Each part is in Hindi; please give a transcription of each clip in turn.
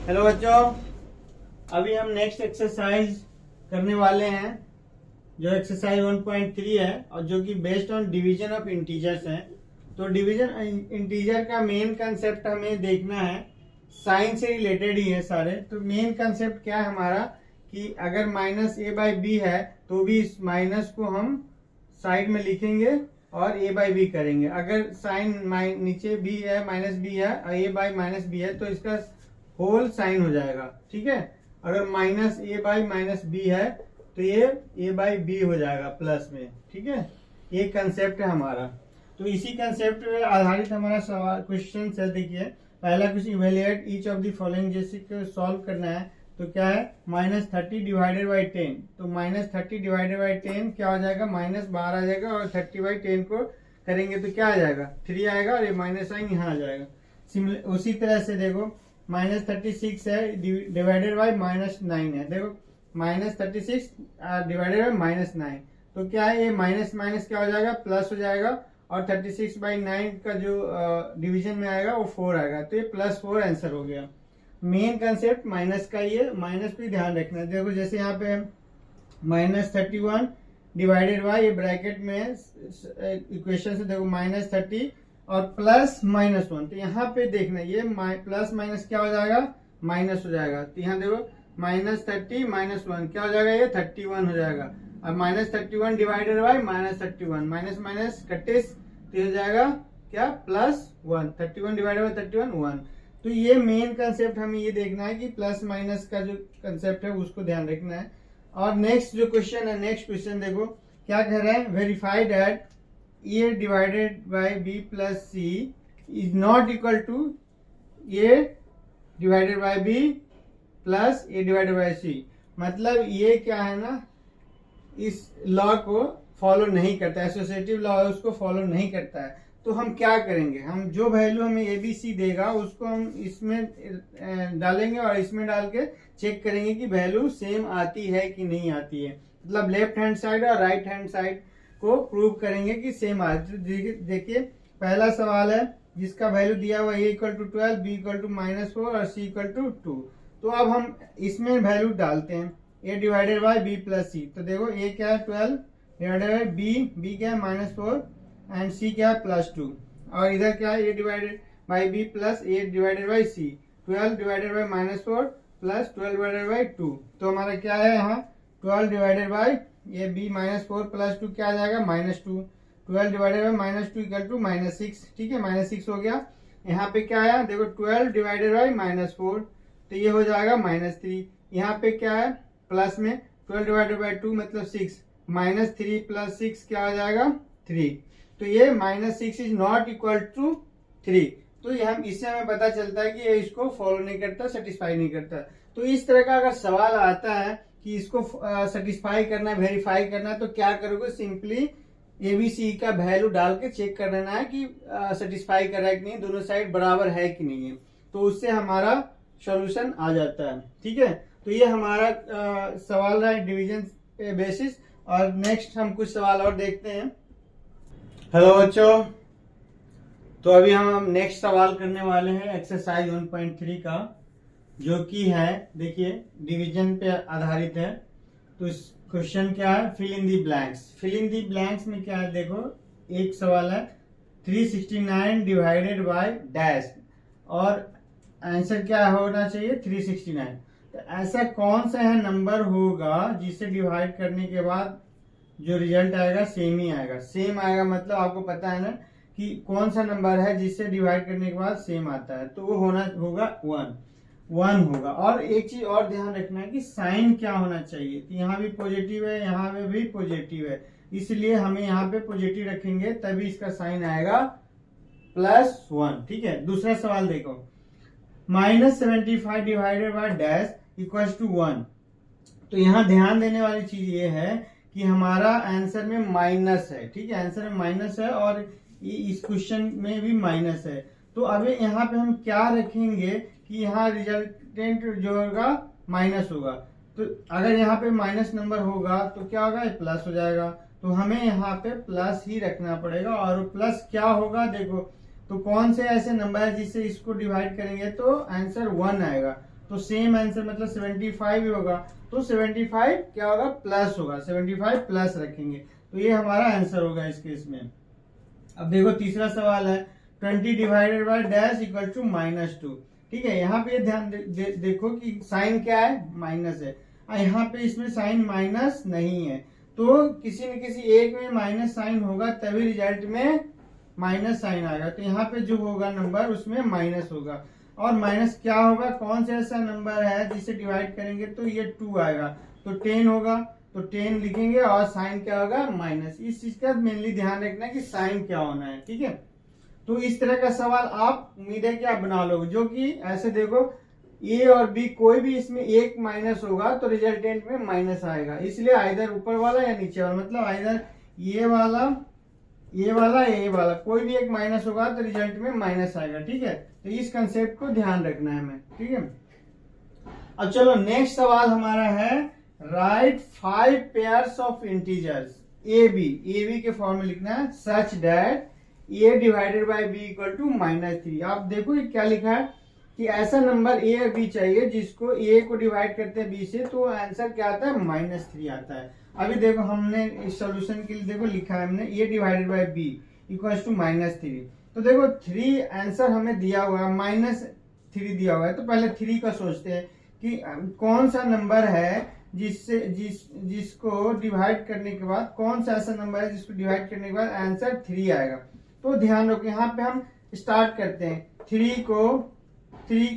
हेलो बच्चों, अभी हम नेक्स्ट एक्सरसाइज करने वाले हैं जो एक्सरसाइज 1.3 है और जो कि based on division of integers है। तो डिवीजन इंटीजर का मेन कंसेप्ट हमें देखना है, साइन से रिलेटेड ही है सारे। तो मेन कंसेप्ट क्या है हमारा कि अगर माइनस ए बाई बी है तो भी इस माइनस को हम साइड में लिखेंगे और ए बाई बी करेंगे। अगर साइन नीचे बी है, माइनस बी है और ए बाई माइनस बी है तो इसका होल साइन हो जाएगा। ठीक है, अगर minus A by minus B है तो ये ए बाई बी हो जाएगा प्लस में। ठीक है, ये कंसेप्ट है हमारा। तो इसी कंसेप्ट पे आधारित हमारा सवाल क्वेश्चन है। देखिए, पहला question, evaluate each of the following, जैसे को सॉल्व करना है। तो क्या है, -30 डिवाइडेड बाई 10। तो -30 डिवाइडेड बाई 10 क्या हो जाएगा, माइनस बाहर आ जाएगा और 30 बाई 10 को करेंगे तो क्या आ जाएगा, 3 आएगा और ये माइनस साइन यहाँ आ जाएगा। उसी तरह से देखो, -36 है डिवाइडेड बाई -9 है। देखो -36 डिवाइडेड बाई -9, तो क्या है, ये माइनस माइनस क्या हो जाएगा, प्लस हो जाएगा और 36 बाई 9 का जो डिवीजन में आएगा वो 4 आएगा। तो ये +4 आंसर हो गया। मेन कंसेप्ट माइनस का, ये माइनस पे ध्यान रखना है। देखो जैसे यहाँ पे -31 डिवाइडेड बाई, ये ब्रैकेट में इक्वेशन से देखो -30 और +-1, तो यहाँ पे देखना ये प्लस माइनस क्या हो जाएगा, माइनस हो जाएगा। तो यहाँ देखो -30 -1 क्या हो जाएगा, ये 31 हो जाएगा। अब -31 डिवाइडेड बाई -31, माइनस माइनस कटे तो हो जाएगा क्या, +1। 31 डिवाइडेड बाई 31 1। तो ये मेन कंसेप्ट हमें ये देखना है कि प्लस माइनस का जो कंसेप्ट है उसको ध्यान रखना है। और नेक्स्ट जो क्वेश्चन है, नेक्स्ट क्वेश्चन देखो क्या कह रहा है, verify that A divided by B plus C is not equal to A divided by B plus A divided by C. मतलब ये क्या है ना, इस लॉ को फॉलो नहीं करता है, एसोसिएटिव लॉ है उसको फॉलो नहीं करता है। तो हम क्या करेंगे, हम जो वैल्यू हमें ए बी सी देगा उसको हम इसमें डालेंगे और इसमें डाल के चेक करेंगे कि वैल्यू सेम आती है कि नहीं आती है। मतलब लेफ्ट हैंड साइड और राइट हैंड साइड को प्रूव करेंगे कि सेम आती है। देखिए पहला सवाल है जिसका वैल्यू दिया हुआ a = 12, b = -4 और c = 2। तो अब हम इसमें वैल्यू डालते हैं, a divided by b plus C. तो देखो a क्या है 12 डिवाइडेड बाई b क्या है -4 एंड c क्या है +2। और इधर क्या है, a divided by b plus a divided by c। 12 divided by -4 plus 12 divided by 2। तो हमारा क्या है यहाँ 12 डिवाइडेड बाई ये b -4 प्लस 2 क्या आ जाएगा, -2। 12 डिवाइडेड बाई -2 = -6। ठीक है, -6 हो गया। यहाँ पे क्या है, देखो 12 डिवाइडेड बाई -4 तो ये हो जाएगा -3। यहाँ पे क्या है, प्लस में 12 डिवाइडेड बाई 2 मतलब 6, -3 + 6 क्या आ जाएगा 3। तो ये -6 इज नॉट इक्वल टू 3। तो ये हम इससे हमें पता चलता है कि ये इसको फॉलो नहीं करता, सेटिस्फाई नहीं करता। तो इस तरह का अगर सवाल आता है कि इसको सेटिस्फाई करना है, वेरीफाई करना है, तो क्या करोगे, सिंपली एबीसी का वैल्यू डाल के चेक कर लेना है कि सेटिस्फाई कर रहा है कि नहीं, दोनों साइड बराबर है कि नहीं है। तो उससे हमारा सॉल्यूशन आ जाता है। ठीक है, तो ये हमारा सवाल रहा डिवीजन पे बेसिस। और नेक्स्ट हम कुछ सवाल और देखते हैं। हेलो बच्चों, तो अभी हम नेक्स्ट सवाल करने वाले हैं एक्सरसाइज 1.3 का, जो कि है देखिए डिवीजन पे आधारित है। तो इस क्वेश्चन क्या है, fill in the blanks. Fill in the blanks में क्या है, देखो एक सवाल है 369 डिवाइडेड बाय डैश और आंसर क्या होना चाहिए 369। तो ऐसा कौन सा है नंबर होगा जिसे डिवाइड करने के बाद जो रिजल्ट आएगा सेम ही आएगा। सेम आएगा मतलब आपको पता है ना कि कौन सा नंबर है जिससे डिवाइड करने के बाद सेम आता है, तो वो होगा 1 होगा। और एक चीज और ध्यान रखना है कि साइन क्या होना चाहिए। तो यहाँ भी पॉजिटिव है, यहाँ पे भी पॉजिटिव है, इसलिए हमें यहाँ पे पॉजिटिव रखेंगे तभी इसका साइन आएगा +1। ठीक है, दूसरा सवाल देखो, -75 divided by dash equal to 1। तो यहाँ ध्यान देने वाली चीज ये है कि हमारा आंसर में माइनस है। ठीक है, आंसर में माइनस है और इस क्वेश्चन में भी माइनस है। तो अभी यहाँ पे हम क्या रखेंगे कि यहाँ रिजल्टेंट जो होगा माइनस होगा। तो अगर यहाँ पे माइनस नंबर होगा तो क्या होगा, ये प्लस हो जाएगा। तो हमें यहाँ पे प्लस ही रखना पड़ेगा। और प्लस क्या होगा, देखो तो कौन से ऐसे नंबर है जिससे इसको डिवाइड करेंगे तो आंसर 1 आएगा। तो सेम आंसर मतलब 75 ही होगा। तो 75 क्या होगा, प्लस होगा, 75 प्लस रखेंगे। तो ये हमारा आंसर होगा इस केस में। अब देखो तीसरा सवाल है 20 divided by dash equal to -2। ठीक है, यहाँ पे ध्यान देखो कि साइन क्या है, माइनस है, और यहाँ पे इसमें साइन माइनस नहीं है। तो किसी न किसी एक में माइनस साइन होगा तभी रिजल्ट में माइनस साइन आएगा। तो यहाँ पे जो होगा नंबर उसमें माइनस होगा। और माइनस क्या होगा, कौन सा ऐसा नंबर है जिसे डिवाइड करेंगे तो ये 2 आएगा, तो 10 होगा, तो 10 लिखेंगे और साइन क्या होगा, माइनस। इस चीज का मेनली ध्यान रखना है कि साइन क्या होना है। ठीक है, तो इस तरह का सवाल आप उम्मीद है कि आप बना लोगे, जो कि ऐसे देखो ए और बी कोई भी इसमें एक माइनस होगा तो रिजल्टेंट में माइनस आएगा, इसलिए आइदर ऊपर वाला या नीचे वाला, मतलब आइदर ये वाला ये वाला कोई भी एक माइनस होगा तो रिजल्ट में माइनस आएगा। ठीक है, तो इस कंसेप्ट को ध्यान रखना है हमें। ठीक है, अब चलो नेक्स्ट सवाल हमारा है write 5 pairs of integers A B के फॉर्म में लिखना है such that A divided by B equal to -3। आप देखो ये क्या लिखा है कि ऐसा नंबर ए और बी चाहिए जिसको ए को डिवाइड करते हैं बी से, तो आंसर क्या आता है, -3 आता है। अभी देखो हमने इस सॉल्यूशन के लिए देखो लिखा है हमने A divided by B equal to -3। तो देखो 3 आंसर हमें दिया हुआ है, -3 दिया हुआ है। तो पहले 3 का सोचते हैं कि कौन सा नंबर है जिसको डिवाइड करने के बाद, कौन सा ऐसा नंबर है जिसको डिवाइड करने के बाद आंसर 3 आएगा। तो ध्यान रखो यहाँ पे हम स्टार्ट करते हैं 3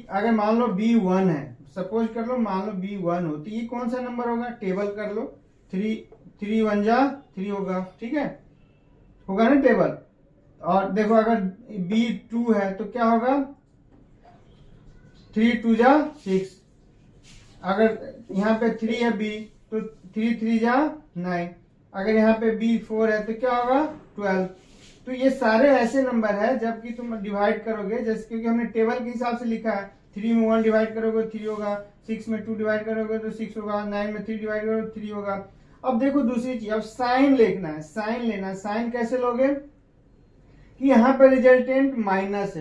अगर मान लो B1 है, सपोज कर लो मान लो B1 हो, तो ये कौन सा नंबर होगा, टेबल कर लो, 3 1 जा 3 होगा। ठीक है, होगा ना टेबल। और देखो अगर B2 है तो क्या होगा, 3 2 जा 6। अगर यहाँ पे 3 है B तो 3 3 जा 9। अगर यहाँ पे B4 है तो क्या होगा, 12। तो ये सारे ऐसे नंबर है जबकि तुम डिवाइड करोगे, जैसे क्योंकि हमने टेबल के हिसाब से लिखा है, 3 में 1 डिवाइड करोगे 3 होगा, 6 में 2 डिवाइड करोगे तो 6 होगा, 9 में 3 डिवाइड करोगे तो 3 होगा। अब देखो दूसरी चीज, अब साइन लिखना है, साइन लेना है। साइन कैसे लोगे कि यहाँ पे रिजल्टेंट माइनस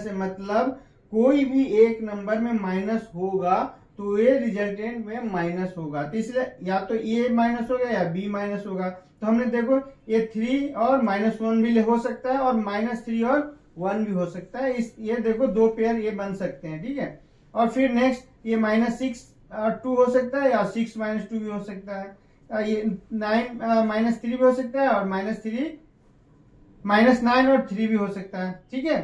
है, मतलब कोई भी एक नंबर में माइनस होगा तो ये रिजल्टेंट में माइनस होगा। तो इसलिए या तो ए माइनस होगा या बी माइनस होगा। तो हमने देखो ये 3 और -1 भी हो सकता है और -3 और 1 भी हो सकता है। ये देखो 2 पेयर ये बन सकते हैं। ठीक है, और फिर नेक्स्ट ये -6 2 हो सकता है या 6 -2 भी हो सकता है। ये 9 -3 भी हो सकता है और -9 और 3 भी हो सकता है। ठीक है,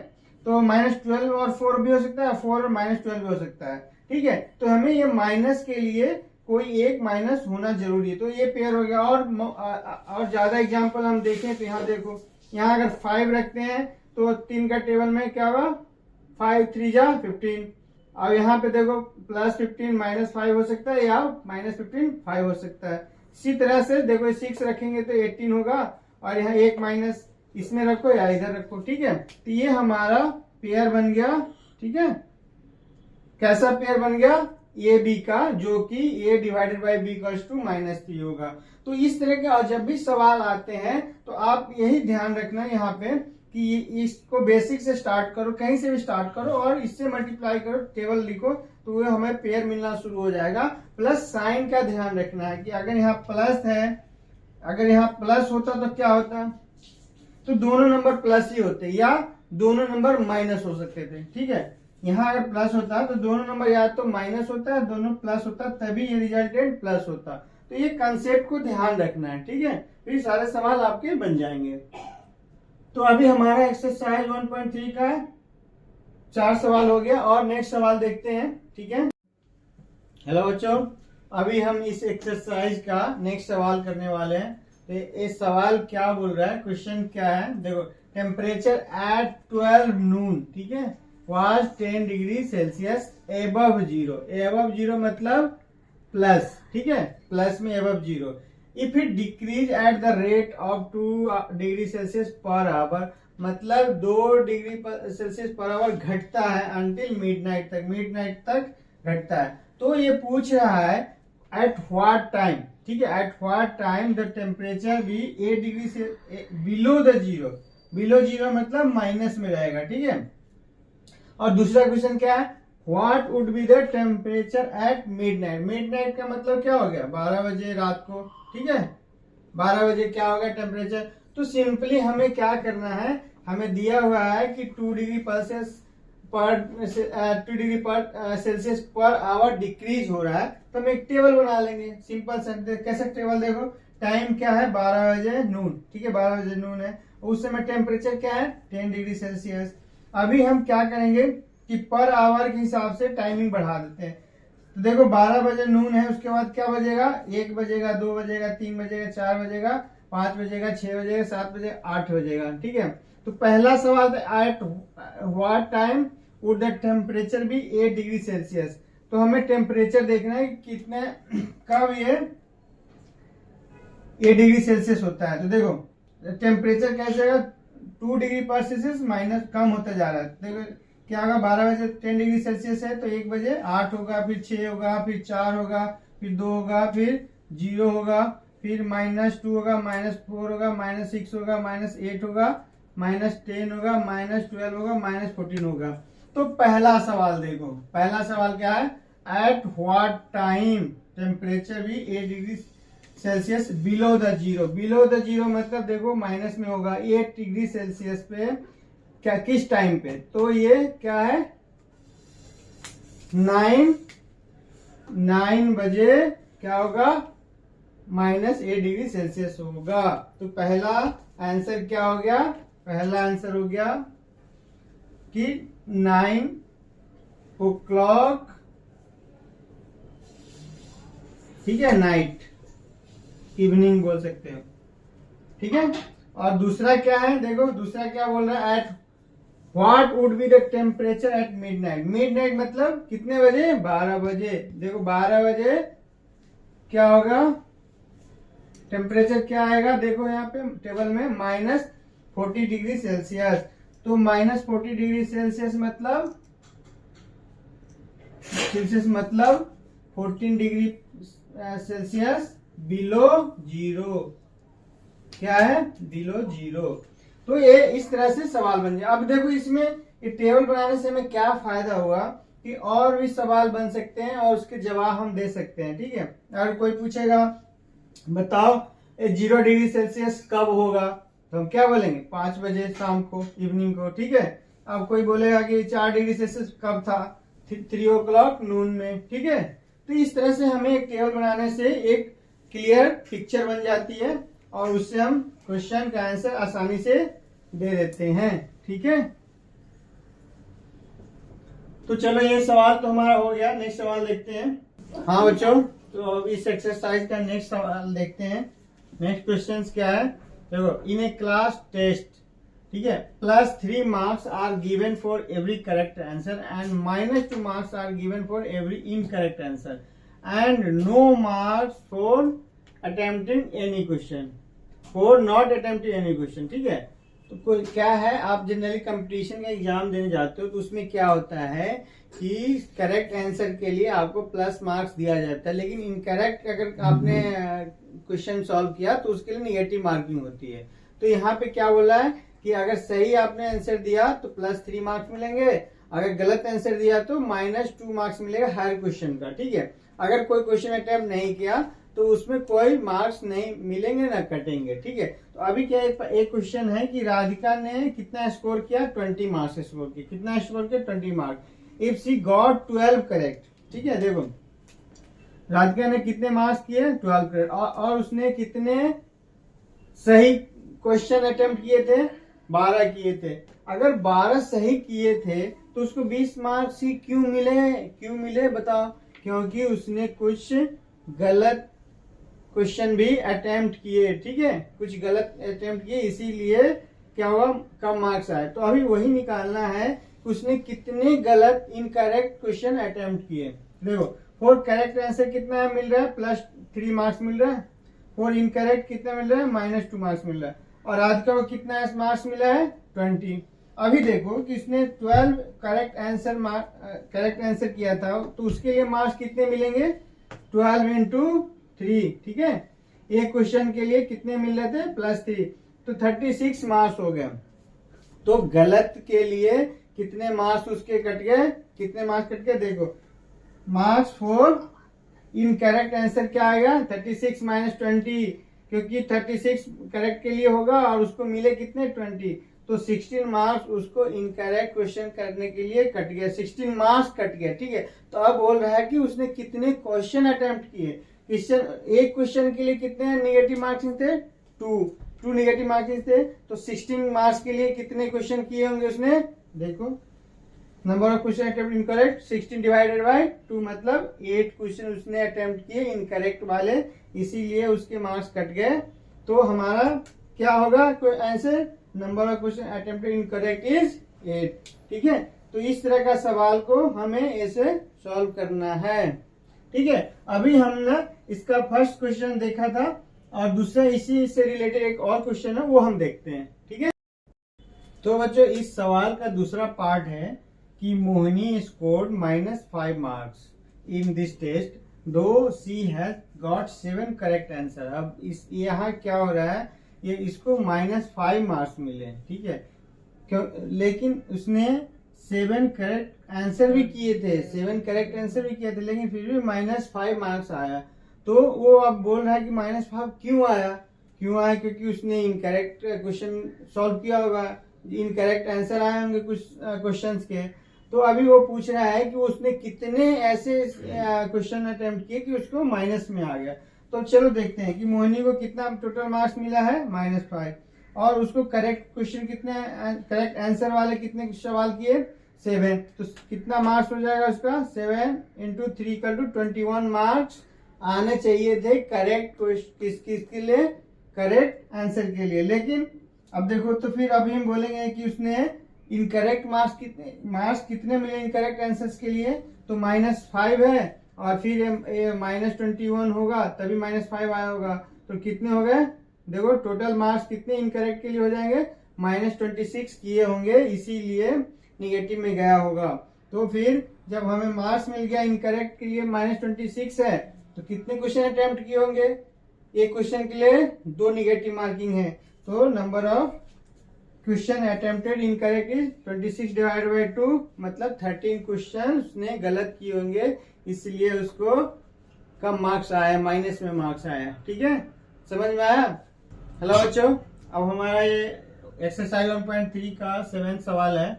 तो -12 और 4 भी हो सकता है, 4 और -12 भी हो सकता है। ठीक है, तो हमें ये माइनस के लिए कोई एक माइनस होना जरूरी है, तो ये पेयर हो गया। और ज्यादा एग्जांपल हम देखें तो यहाँ देखो, यहाँ अगर 5 रखते हैं तो 3 का टेबल में क्या होगा, 5 3 जा 15। और यहाँ पे देखो +15 -5 हो सकता है या -15 5 हो सकता है। इसी तरह से देखो 6 रखेंगे तो 18 होगा, और यहाँ एक माइनस इसमें रखो या इधर रखो। ठीक है, तो ये हमारा पेयर बन गया। ठीक है, कैसा पेयर बन गया, ए बी का, जो कि A divided by B equals to -3 होगा। तो इस तरह के जब भी सवाल आते हैं तो आप यही ध्यान रखना यहाँ पे कि इसको बेसिक से स्टार्ट करो, कहीं से भी स्टार्ट करो और इससे मल्टीप्लाई करो, टेबल लिखो, तो वो हमें पेयर मिलना शुरू हो जाएगा। प्लस साइन का ध्यान रखना है कि अगर यहाँ प्लस है, अगर यहाँ प्लस होता तो क्या होता, तो दोनों नंबर प्लस ही होते या दोनों नंबर माइनस हो सकते थे। ठीक है, यहाँ अगर प्लस होता तो दोनों नंबर या तो माइनस होता है, दोनों प्लस होता, तभी ये रिजल्टेंट प्लस होता। तो ये कंसेप्ट को ध्यान रखना है। ठीक है, फिर सारे सवाल आपके बन जाएंगे। तो अभी हमारा एक्सरसाइज 1.3 का 4 सवाल हो गया और नेक्स्ट सवाल देखते हैं। ठीक है, हेलो बच्चों, अभी हम इस एक्सरसाइज का नेक्स्ट सवाल करने वाले हैं। तो ये सवाल क्या बोल रहा है, क्वेश्चन क्या है, देखो टेम्परेचर एट 12 नून, ठीक है, was 10 degree Celsius above zero मतलब प्लस। ठीक है, प्लस में above zero. If it decrease at the rate of 2 degree Celsius per hour, मतलब 2 डिग्री सेल्सियस पर आवर घटता है अंटिल मिडनाइट तक घटता है। तो ये पूछ रहा है एट व्हाट टाइम। ठीक है, eight what time the temperature भी 8 डिग्री से बिलो द जीरो मतलब माइनस में रहेगा। ठीक है, और दूसरा क्वेश्चन क्या है, what would be the temperature at midnight. Midnight का मतलब क्या हो गया, 12 बजे रात को, ठीक है। 12 बजे क्या होगा टेम्परेचर। तो सिंपली हमें क्या करना है, हमें दिया हुआ है कि 2 degree Celsius per hour decrease हो रहा है, तो हम एक टेबल बना लेंगे। सिंपल सा कैसे टेबल, देखो टाइम क्या है 12 बजे नून, ठीक है 12 बजे नून है, उस समय टेम्परेचर क्या है 10 डिग्री सेल्सियस। अभी हम क्या करेंगे कि पर आवर के हिसाब से टाइमिंग बढ़ा देते हैं। तो देखो 12 बजे नून है, उसके बाद क्या बजेगा, 1 बजेगा, 2 बजेगा, 3 बजेगा, 4 बजेगा, 5 बजेगा, 6 बजेगा, 7 बजेगा, 8 बजेगा, ठीक है। तो पहला सवाल था at what time would the temperature be 8 degree Celsius. तो हमें टेम्परेचर देखना है कितने कब ये 8 डिग्री सेल्सियस होता है। तो देखो टेम्परेचर कैसे होगा, 2 डिग्री पर सेल्सियस माइनस कम होता जा रहा है। देखो क्या होगा, 12 बजे 10 डिग्री सेल्सियस है, तो 1 बजे 8 होगा, फिर 6 होगा, फिर 4 होगा, फिर 2 होगा, फिर 0 होगा, फिर -2 होगा, -4 होगा, -6 होगा, -8 होगा, -10 होगा, -12 होगा, -14 होगा। तो पहला सवाल देखो, पहला सवाल क्या है, एट व्हाट टाइम टेम्परेचर भी 8 degree Celsius below the zero. Below the zero मतलब देखो माइनस में होगा, 8 डिग्री सेल्सियस पे क्या किस टाइम पे, तो ये क्या है 9 बजे क्या होगा -8 डिग्री सेल्सियस होगा। तो पहला आंसर क्या हो गया, पहला आंसर हो गया कि 9 o'clock, ठीक है, नाइट, इवनिंग बोल सकते हो, ठीक है। और दूसरा क्या है, देखो दूसरा क्या बोल रहा है, at what would be the temperature at midnight. Midnight मतलब कितने बजे, 12 बजे। देखो 12 बजे क्या होगा, टेम्परेचर क्या आएगा, देखो यहाँ पे टेबल में -40 डिग्री सेल्सियस। तो -40 डिग्री सेल्सियस मतलब 14 डिग्री सेल्सियस बिलो जीरो, क्या है बिलो जीरो। तो ये इस तरह से सवाल बन जाए। अब देखो इसमें ये टेबल बनाने से हमें क्या फायदा हुआ कि और भी सवाल बन सकते हैं और उसके जवाब हम दे सकते हैं, ठीक है। अगर कोई पूछेगा बताओ 0 डिग्री सेल्सियस कब होगा, तो हम क्या बोलेंगे 5 बजे शाम को, इवनिंग को, ठीक है। अब कोई बोलेगा कि 4 डिग्री सेल्सियस कब था, 3 o'clock नून में, ठीक है। तो इस तरह से हमें एक टेबल बनाने से एक क्लियर पिक्चर बन जाती है और उससे हम क्वेश्चन का आंसर आसानी से दे देते हैं, ठीक है। तो चलो ये सवाल तो हमारा हो गया, नेक्स्ट सवाल देखते हैं। हाँ बच्चों, तो अब इस एक्सरसाइज का नेक्स्ट सवाल देखते हैं। नेक्स्ट क्वेश्चन क्या है, देखो इन ए क्लास टेस्ट, ठीक है, +3 marks are given for every correct answer and -2 marks are given for every incorrect answer and no marks for attempting any question, for not attempting any question, ठीक है। तो कोई क्या है, आप जनरली कंपटीशन का एग्जाम देने जाते हो तो उसमें क्या होता है कि करेक्ट आंसर के लिए आपको प्लस मार्क्स दिया जाता है, लेकिन इनकरेक्ट अगर आपने क्वेश्चन सॉल्व किया तो उसके लिए नेगेटिव मार्किंग होती है। तो यहाँ पे क्या बोला है कि अगर सही आपने आंसर दिया तो +3 मार्क्स मिलेंगे, अगर गलत आंसर दिया तो -2 मार्क्स मिलेगा हर क्वेश्चन का, ठीक है। अगर कोई क्वेश्चन अटेम्प्ट नहीं किया तो उसमें कोई मार्क्स नहीं मिलेंगे ना कटेंगे, ठीक है। तो अभी क्या एक क्वेश्चन है कि राधिका ने कितना स्कोर किया, 20 मार्क्स स्कोर किया, कितना स्कोर किया 20 marks. If she got 12 correct, ठीक है, देखो राधिका ने कितने मार्क्स किए 12 करेक्ट और उसने कितने सही क्वेश्चन अटेम्प्ट किए थे, 12 किए थे। अगर 12 सही किए थे तो उसको 20 मार्क्स ही क्यों मिले बताओ, क्योंकि उसने कुछ गलत क्वेश्चन भी अटेम्प्ट किए, ठीक है, कुछ गलत अटेम्प्ट किए, इसीलिए क्या हुआ कम मार्क्स आए। तो अभी वही निकालना है उसने कितने गलत इनकरेक्ट क्वेश्चन अटेम्प्ट किए। देखो फॉर करेक्ट आंसर कितना मिल रहा है, +3 मार्क्स मिल रहा है, फॉर इनकरेक्ट कितना मिल रहा है, -2 मार्क्स मिल रहा है, और राधिका को कितना मार्क्स मिला है 20। अभी देखो कि इसने 12 करेक्ट आंसर किया था तो उसके लिए मार्क्स कितने मिलेंगे, 12 × 3, ठीक है। एक क्वेश्चन के लिए कितने मिल रहे थे +3, तो 36 मार्क्स हो गया। तो गलत के लिए कितने मार्क्स उसके कट गए, कितने मार्क्स कट गए देखो, मार्क्स फॉर इनकरेक्ट आंसर क्या आएगा 36 माइनस 20, क्योंकि 36 करेक्ट के लिए होगा और उसको मिले कितने 20, तो 16 मार्क्स उसको इनकरेक्ट क्वेश्चन करने के लिए कट गया, 16 मार्क्स कट गया। ठीक है, तो अब बोल रहा है कि उसने कितने क्वेश्चन अटेम्प्ट किए, क्वेश्चन एक क्वेश्चन के लिए कितने नेगेटिव मार्क्सिंग थे, टू नेगेटिव मार्क्सिंग थे, तो 16 मार्क्स के लिए कितने क्वेश्चन किए होंगे उसने, देखो number of question attempt incorrect 16 divided by 2, मतलब 8 क्वेश्चन उसने अटेम्प्ट किए इनकरेक्ट वाले, इसीलिए उसके मार्क्स कट गए। तो हमारा क्या होगा कोई answer, number of question attempted incorrect is 8। ठीक है, तो इस तरह का सवाल को हमें ऐसे सॉल्व करना है। ठीक है, अभी हमने इसका फर्स्ट क्वेश्चन देखा था और दूसरा इसी से रिलेटेड एक और क्वेश्चन है वो हम देखते हैं। ठीक है, तो बच्चों इस सवाल का दूसरा पार्ट है कि Mohini scored -5 marks in this test though she has got 7 correct answer. अब इस यहाँ क्या हो रहा है, ये इसको -5 मार्क्स मिले। ठीक है, क्यों, लेकिन उसने 7 करेक्ट आंसर भी किए थे, 7 करेक्ट आंसर भी किए थे, लेकिन फिर भी -5 मार्क्स आया। तो वो अब बोल रहा है कि -5 क्यों आया, क्योंकि उसने इनकरेक्ट क्वेश्चन सॉल्व किया होगा, इनकरेक्ट आंसर आए होंगे कुछ क्वेश्चंस के। तो अभी वो पूछ रहा है कि उसने कितने ऐसे क्वेश्चन अटेम्प्ट किए कि उसको माइनस में आ गया। तो चलो देखते हैं कि मोहिनी को कितना टोटल मार्क्स मिला है -5, और उसको करेक्ट क्वेश्चन कितने, करेक्ट आंसर वाले कितने सवाल किए 7, तो कितना मार्क्स हो जाएगा उसका 7 × 3 = 21 मार्क्स आने चाहिए थे करेक्ट किसके लिए, करेक्ट आंसर के लिए। लेकिन अब देखो, तो फिर अभी हम बोलेंगे कि उसने इनकरेक्ट मार्क्स कितने मिले इनकरेक्ट आंसर्स के लिए, तो -5 है और फिर -21 होगा तभी -5 आया होगा, तो कितने हो गए देखो, टोटल मार्क्स कितने इनकरेक्ट के लिए हो जाएंगे -26 किए होंगे, इसीलिए निगेटिव में गया होगा। तो फिर जब हमें मार्क्स मिल गया इनकरेक्ट के लिए -26 है, तो कितने क्वेश्चन अटेम्प्ट किए होंगे, एक क्वेश्चन के लिए 2 निगेटिव मार्किंग है, तो number of question attempted incorrect is 26 divided by 2, मतलब 13 क्वेश्चन उसने गलत किए होंगे, इसलिए उसको कम मार्क्स आया, माइनस में मार्क्स आया। ठीक है, समझ में आया। हेलो बच्चों, अब हमारा ये एक्सरसाइज 1.3 का 7th सवाल है।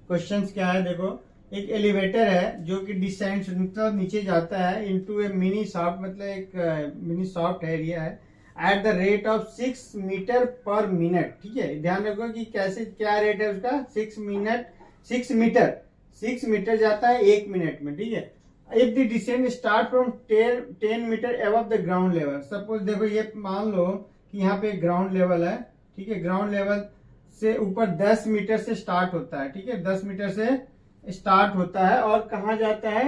क्वेश्चंस क्या है देखो, एक एलिवेटर है जो कि डिसेंट्स मतलब नीचे जाता है इनटू ए मिनी शॉप, मतलब एक मिनी शॉप एरिया है, at the rate of 6 metre per minute. ठीक है, ध्यान रखो कि कैसे क्या रेट है उसका, 6 मीटर जाता है 1 मिनट में। ठीक है, if the descent start from 10 metre above the ground level, suppose देखो ये मान लो कि यहाँ पे ग्राउंड लेवल है। ठीक है, ग्राउंड लेवल से ऊपर 10 मीटर से स्टार्ट होता है। ठीक है, 10 मीटर से स्टार्ट होता है और कहाँ जाता है,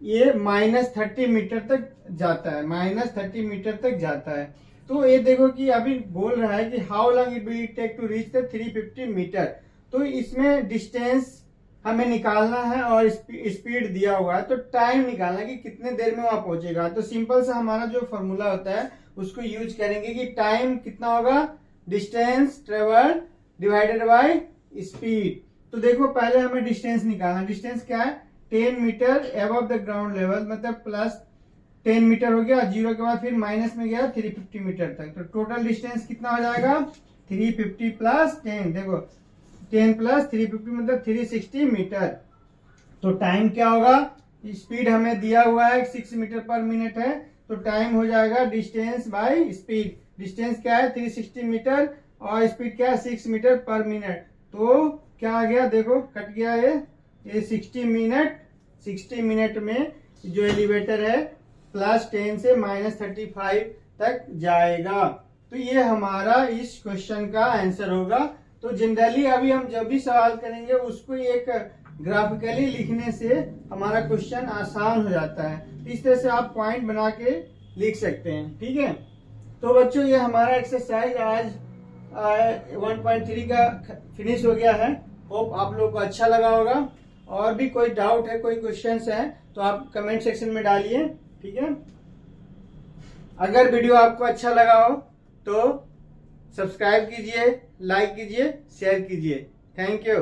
ये -30 मीटर तक जाता है, -30 मीटर तक जाता है। तो ये देखो कि अभी बोल रहा है कि how long it will take to reach the 350 metre. तो इसमें डिस्टेंस हमें निकालना है और स्पीड दिया हुआ है, तो टाइम निकालना है कि कितने देर में वहां पहुंचेगा। तो सिंपल सा हमारा जो फॉर्मूला होता है उसको यूज करेंगे कि टाइम कितना होगा, distance travel divided by speed. तो देखो पहले हमें डिस्टेंस निकालना, डिस्टेंस क्या है 10 metre above the ground level, मतलब प्लस 10 मीटर हो गया, 0 के बाद फिर माइनस में गया 350 मीटर तक। तो टोटल डिस्टेंस कितना हो जाएगा 350 प्लस 10, देखो 10 प्लस 350 मतलब 360 मीटर। तो टाइम क्या होगा, स्पीड हमें दिया हुआ है 6 मीटर पर मिनट है, तो टाइम हो जाएगा डिस्टेंस बाय स्पीड। डिस्टेंस क्या है 360 मीटर और स्पीड क्या है 6 मीटर पर मिनट। तो क्या आ गया देखो, कट गया ये 60 मिनट में जो एलिवेटर है +10 से -35 तक जाएगा। तो ये हमारा इस क्वेश्चन का आंसर होगा। तो जनरली अभी हम जब भी सवाल करेंगे उसको एक ग्राफिकली लिखने से हमारा क्वेश्चन आसान हो जाता है। इस तरह से आप पॉइंट बना के लिख सकते हैं। ठीक है, तो बच्चों ये हमारा एक्सरसाइज आज 1.3 का फिनिश हो गया है। होप आप लोगों को अच्छा लगा होगा। और भी कोई डाउट है, कोई क्वेश्चंस हैं तो आप कमेंट सेक्शन में डालिए। ठीक है, अगर वीडियो आपको अच्छा लगा हो तो सब्सक्राइब कीजिए, लाइक कीजिए, शेयर कीजिए। Thank you.